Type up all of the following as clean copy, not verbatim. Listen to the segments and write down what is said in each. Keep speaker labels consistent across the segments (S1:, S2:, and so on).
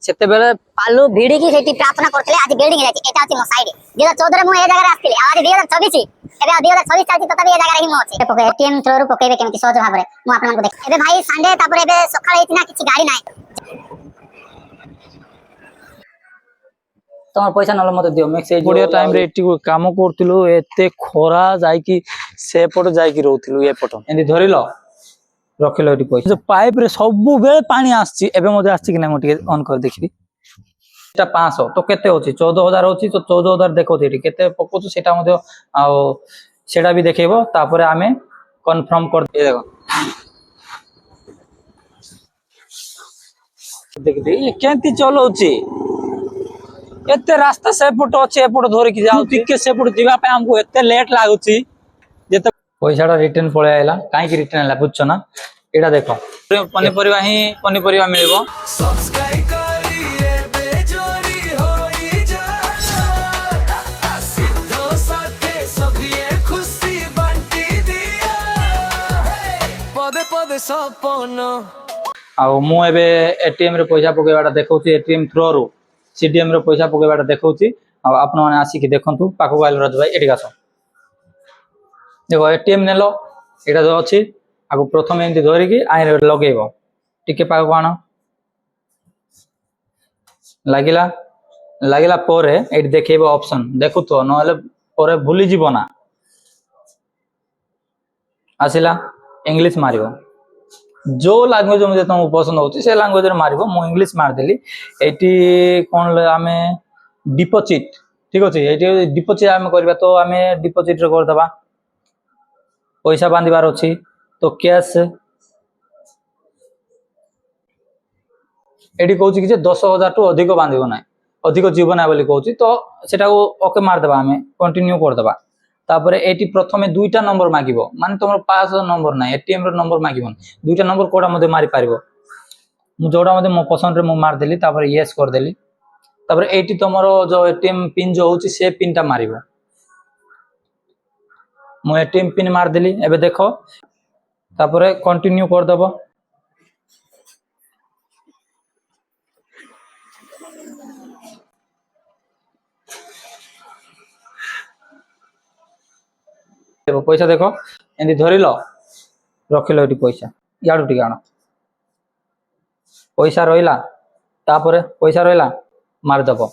S1: সেতেবেলে
S2: পালু ভিড়ি কি সেটি প্রার্থনা করতে আজ বিল্ডিং যাচ্ছে এটা আছে মো সাইডে 2014 মু এই জায়গায় আসছিলি আজ 2024 ଏବେ 2026 ଚାଲିଛି ତଥାପି ଏ ଜାଗାରେ ହିଁ ମୁଁ ଅଛି ଏଟିଏମ୍ ଥ୍ରୋରୁ ପକେଇବେ କେମିତି ସହଜ ଭାବରେ ମୁଁ ଆପଣଙ୍କୁ ଦେଖ ଏବେ ଭାଇ ସଣ୍ଡେ ତାପରେ ଏବେ ସକାଳ ହେଇଛି ନା କିଛି ଗାଡି ନାହିଁ
S1: তোমার পয়সা নলে মতে দিও মেক্স
S3: বড়িয়া টাইম রে এটি কাম করতিলু এতে খরা যাইকি সেপট যাইকি রହୁଥିଲୁ এপট
S1: এndi ধরিল রখিল এটি পয়সা
S3: যে পাইপ রে সবু বেলে পানি আসছি এবে মধ্যে আসছে কি না মো টিকে অন করে দেখিবি
S1: এটা 500 তো কেতে হচ্ছে 14000 হচ্ছে তো 14000 দেখো এটি কেতে পকোছো সেটা মধ্যে আও সেটা भी দেখাইবো তারপরে আমি কনফার্ম করে দিয়ে দেখো
S3: দেখি কেমতি চলউছি এতে রাস্তা সেপট আছে এপট ধরে কি যাও টিকে সেপট দিবা পে আমকো এতে লেট লাগুছি যেতে
S1: পয়সাটা রিটার্ন পড়ে আইলা কাই কি রিটার্ন আইলা বুঝছো না এটা দেখো পনিপরিবা হি পনিপরিবা মিলবো ଆଉ ମୁଁ ଏବେ ଏଟିଏମ୍ ରେ ପଇସା ପକେଇବାଟା ଦେଖଉଛି ଏଟିଏମ୍ ଥ୍ରୋରୁ ସିଡିଏମ୍ ରେ ପଇସା ପକେଇବାଟା ଦେଖଉଛି ଆଉ ଆପଣମାନେ ଆସିକି ଦେଖନ୍ତୁ ପାଖକୁ ଆଇଲ ରାଜୁ ଭାଇ ଏଠିକି ଆସ ଦେଖ ଏଟିଏମ୍ ନେଲ ଏଇଟା ଯୋଉ ଅଛି ଆକୁ ପ୍ରଥମେ ଏମିତି ଧରିକି ଆଇନ ଲଗେଇବ ଟିକେ ପାଖକୁ ଆଣ ଲାଗିଲା ଲାଗିଲା ପରେ ଏଠି ଦେଖେଇବ ଅପସନ ଦେଖୁଥିବ ନହେଲେ ପରେ ଭୁଲି ଯିବ ନା ଆସିଲା इंग्लिश मारिबो जो लैंग्वेज मुझे तुमको पसंद होची से लैंग्वेज रे मारिबो मु इंग्लिश मार देली एटी कोन आमे डिपॉजिट ठीक अछि एटी डिपॉजिट आमे करबा तो आमे डिपॉजिट रे कर दबा पैसा बांधिबार अछि तो कैश एटी कहउची कि जे 10000 टू अधिक बांधिबो नै अधिक जीवन है बोली कहउची तो सेटा ओके मार दबा आमे कंटिन्यू कर दबा तापरे एटी प्रथमे दुईटा नंबर मागिबो माने तमर पास नंबर ना एटीएम रो नंबर मागिबो दुईटा नंबर कोडा मध्ये मारी पारिबो मु जोडा मध्ये मो पसंद रे मु मार देली तापरे यस कर देली तापरे एटी तमरो जो एटीएम पिन जो होची से पिन टा मारिबो मु एटीएम पिन मार देली एबे देखो तापरे कंटिन्यू कर दबो पैसा देखो एंदी धरिल रखिल एटी पैसा याडू टिके आण पैसा रहिला तापरे पैसा रहिला मार दबो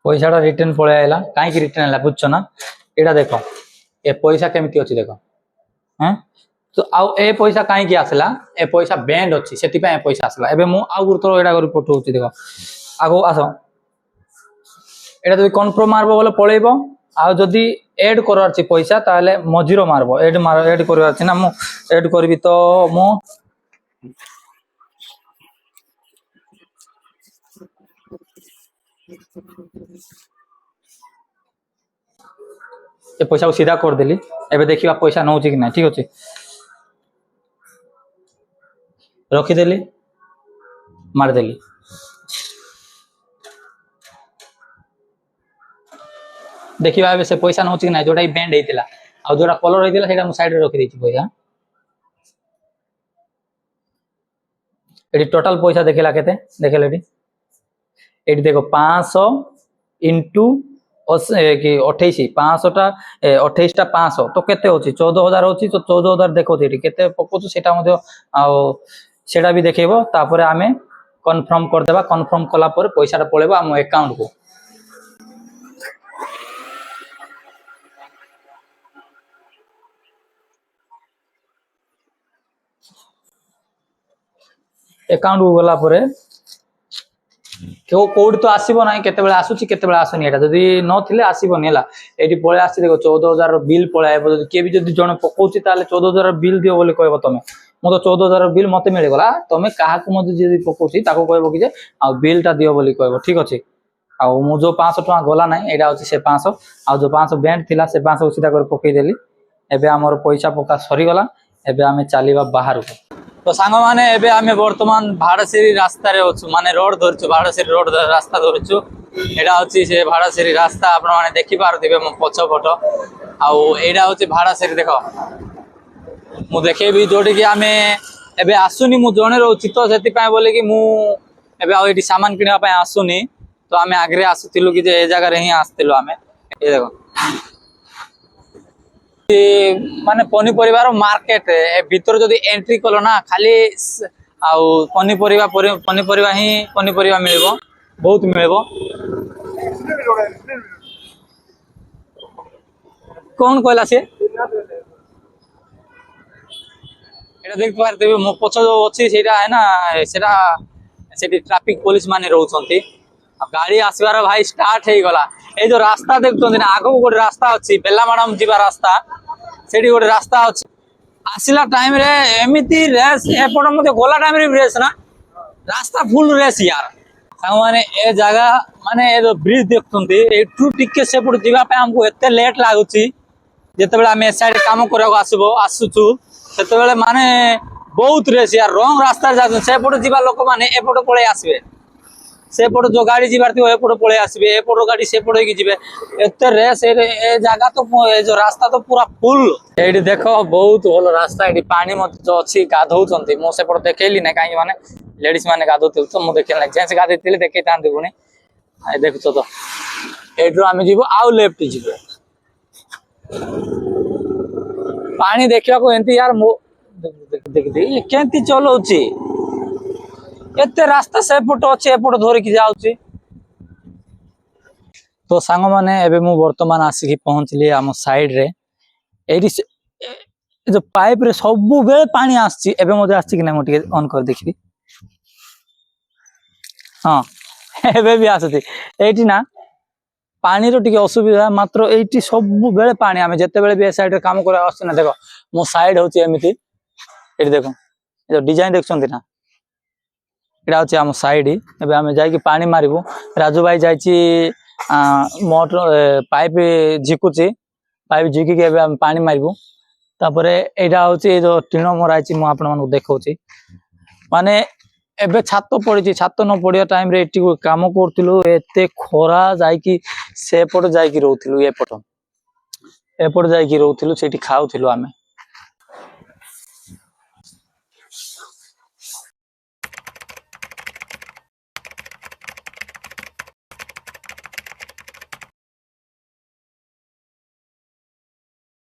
S1: पैसा रिटर्न पळे आइला काई की रिटर्न आइला बुझछो ना एटा देखो ए पैसा केमती अछि देखो हैं तो आउ ए पैसा काई की आसला ए पैसा बैंड अछि सेति पे ए पैसा आसला एबे मु आउ गुरतरो एटा करी पठौछि देखो आगो आसो एटा जदि कन्फर्म मारबो बोले पळेबो आ जदि ऐड करवार छि पैसा ताले मजिरो मारबो ऐड करवार छि ना मु ऐड करबी तो मु ए पैसा को सीधा कर देली एबे देखिबा पैसा नउची कि ना ठीक अछि रखी देली मार देली देखिबा एबे से पैसा नउची कि ना जोडा बैंड हेतिला आ जोडा कलर हेतिला सेटा मु साइड रे रखि देछि पैसा एडी टोटल पैसा देखिला केते देखले एडी देखो 500 इनटू 28 500 टा 28 टा 500 तो केते होची 14000 होची तो 14000 देखो एटी केते पकोछु सेटा मध्ये आ सेटा भी देखेबो तापरे आमे कन्फर्म कर देबा कन्फर्म कला पर पैसाटा पळेबो हम अकाउंट को अकाउंट को गला परे केओ कोड तो आसीबो नाही केते बेला आसुची केते बेला आसुनी एटा जदी न थिले आसीबो नेला एटी पळे आसी देखो 14000 रो बिल पळे आइबो जदी के भी जदी जण पकोची ताले 14000 रो बिल दियो बोले कहबो तमे मो तो 14000 रो बिल मते मिले गला तमे काहा को मते जदी पकोची ताको कहबो कि जे आ बिल टा दियो बोले कहबो ठीक अछि आ मु जो 500 टका गला नाही एटा होची से 500 आ जो 500 बैंड थिला से 500 सीधा कर पकई देली एबे हमर पैसा पका सरी गला एबे हमें चालीबा बाहर को তো ସାଙ୍ଗମାନେ ଏବେ ଆମେ ବର୍ତ୍ତମାନ ଭାଡାସିରି ରାସ୍ତାରେ ଅଛୁ ମାନେ ରୋଡ ଧରିଛୁ ଭାଡାସିରି ରୋଡ ରାସ୍ତା ଧରିଛୁ ଏଇଟା ହଉଛି ସେ ଭାଡାସିରି ରାସ୍ତା ଆପଣମାନେ ଦେଖିପାରୁଥିବେ ମୋ ପଛ ପଟ ଆଉ ଏଇଟା ହଉଛି ଭାଡାସିରି ଦେଖ ମୁଁ ଦେଖେଇବି ଯୋଉଠିକି ଆମେ ଏବେ ଆସୁନି ମୁଁ ଜଣେ ରହୁଛି ତ ସେଥିପାଇଁ ବୋଲିକି ମୁଁ ଏବେ ଆଉ ଏଠି ସାମାନ କିଣିବା ପାଇଁ ଆସୁନି ତ ଆମେ ଆଗରେ ଆସୁଥିଲୁ କି ଯେ ଏ ଜାଗାରେ ହିଁ ଆସିଥିଲୁ ଆମେ ଏ ଦେଖ ମାନେ ପନିପରିବାର ମାର୍କେଟ ଏ ଭିତରେ ଯଦି ଏଣ୍ଟ୍ରି କଲ ନା ଖାଲି ଆଉ ପନିପରିବା ହିଁ ପନିପରିବା ମିଳିବ ବହୁତ ମିଳିବ କଣ କହିଲା ସେ এটা দেখতে পারতেবে ମୋ ପଛ ଯୋଉ ଅଛି ସେଇଟା है ना ସେଟା ସେଠି ଟ୍ରାଫିକ ପୋଲିସ ମାନେ ରହୁଛନ୍ତି ଆଉ ଗାଡି ଆସିବାର ଭାଇ ଷ୍ଟାର୍ଟ ହେଇଗଲା ଏଇ ଯୋଉ ରାସ୍ତା ଦେଖୁଛନ୍ତି ନା ଆଗକୁ ଗୋଟେ ରାସ୍ତା ଅଛି ବେଲାମାଡମ ଯିବା ରାସ୍ତା ସେଠି ଗୋଟେ ରାସ୍ତା ଅଛି ଆସିଲା ଟାଇମ ରେ ଏମିତି ରେସ୍ ଏପଟ ମତେ ଗଲା ଟାଇମ ରେ ରେସ୍ ନା ରାସ୍ତା ଫୁଲ ରେସ୍ ୟାର ସାଙ୍ଗମାନେ ଏ ଜାଗା ମାନେ ଏ ଯୋଉ ବ୍ରିଜ ଦେଖୁଛନ୍ତି ଏଠୁ ଟିକେ ସେପଟ ଯିବା ପାଇଁ ଆମକୁ ଏତେ ଲେଟ୍ ଲାଗୁଛି ଯେତେବେଳେ ଆମେ ଏ ସାଇଡ୍ କାମ କରିବାକୁ ଆସୁଛୁ ସେତେବେଳେ ମାନେ ବହୁତ ରେସ୍ ୟାର ରଙ୍ଗ ରାସ୍ତାରେ ଯାଉଛନ୍ତି ସେପଟ ଯିବା ଲୋକମାନେ ଏପଟ ପଳେଇ ଆସିବେ ସେପଟ ଯୋଉ ଗାଡି ଯିବାର ଥିବ ଏପଟ ପଳେଇ ଆସିବେ ଏପଟ ଗାଡି ସେପଟ ହେଇକି ଯିବେ ଏତେ ରେସ୍ ଏ ଜାଗା ତ ଏ ଯୋଉ ରାସ୍ତା ତ ପୁରା ଫୁଲ ଏଇଠି ଦେଖ ବହୁତ ଭଲ ରାସ୍ତା ଏଠି ପାଣି ମଧ୍ୟ ଯୋଉ ଅଛି ଗାଧଉଛନ୍ତି ମୁଁ ସେପଟ ଦେଖେଇଲି ନା କାହିଁକି ମାନେ ଲେଡିଜ ମାନେ ଗାଧଉଥିଲେ ତ ମୁଁ ଦେଖେଇଲି ନା ଜେଣ୍ଟସ ଗାଧେଇଥିଲେ ଦେଖେଇଥାନ୍ତି ପୁଣି ଦେଖୁଛ ତ ଏଇଠୁ ଆମେ ଯିବୁ ଆଉ ଲେଫ୍ଟ ଯିବୁ ପାଣି ଦେଖିବାକୁ ଏମିତି ୟାର
S3: କେମିତି ଚଲଉଛି ଏତେ ରାସ୍ତା ସେପଟ ଅଛି ଏପଟ ଧରିକି ଯାଉଛି
S1: ତ ସାଙ୍ଗମାନେ ଏବେ ମୁଁ ବର୍ତ୍ତମାନ ଆସିକି ପହଞ୍ଚିଲି ଆମ ସାଇଡ ରେ ଏଇଠି ଯୋଉ ପାଇପ ରେ ସବୁବେଳେ ପାଣି ଆସୁଛି ଏବେ ମଧ୍ୟ ଆସିଛି କି ନା ମୁଁ ଟିକେ ଅନ୍ କରି ଦେଖିବି ହଁ ଏବେ ବି ଆସୁଛି ଏଇଠି ନା ପାଣିର ଟିକେ ଅସୁବିଧା ମାତ୍ର ଏଇଠି ସବୁବେଳେ ପାଣି ଆମେ ଯେତେବେଳେ ବି ଏ ସାଇଡରେ କାମ କରିବାକୁ ଆସୁଛୁ ନା ଦେଖ ମୋ ସାଇଡ ହଉଛି ଏମିତି ଏଠି ଦେଖ ଏ ଯୋଉ ଡିଜାଇନ ଦେଖୁଛନ୍ତି ନା ଏଇଟା ହଉଛି ଆମ ସାଇଡ ଏବେ ଆମେ ଯାଇକି ପାଣି ମାରିବୁ ରାଜୁ ଭାଇ ଯାଇଛି ମୋଟର ପାଇପ ଝିକୁଛି ପାଇପ ଝିକିକି ଏବେ ଆମେ ପାଣି ମାରିବୁ ତାପରେ ଏଇଟା ହଉଛି ଏ ଯୋଉ ଟିଣ ମରା ହେଇଛି ମୁଁ ଆପଣମାନଙ୍କୁ ଦେଖଉଛି ମାନେ ଏବେ ଛାତ ପଡିଛି ଛାତ ନ ପଡିବା ଟାଇମ ରେ ଏଠି କାମ କରୁଥିଲୁ ଏତେ ଖରା ଯାଇକି ସେପଟ ଯାଇକି ରହୁଥିଲୁ ଏପଟ ଯାଇକି ରହୁଥିଲୁ ସେଠି ଖାଉଥିଲୁ ଆମେ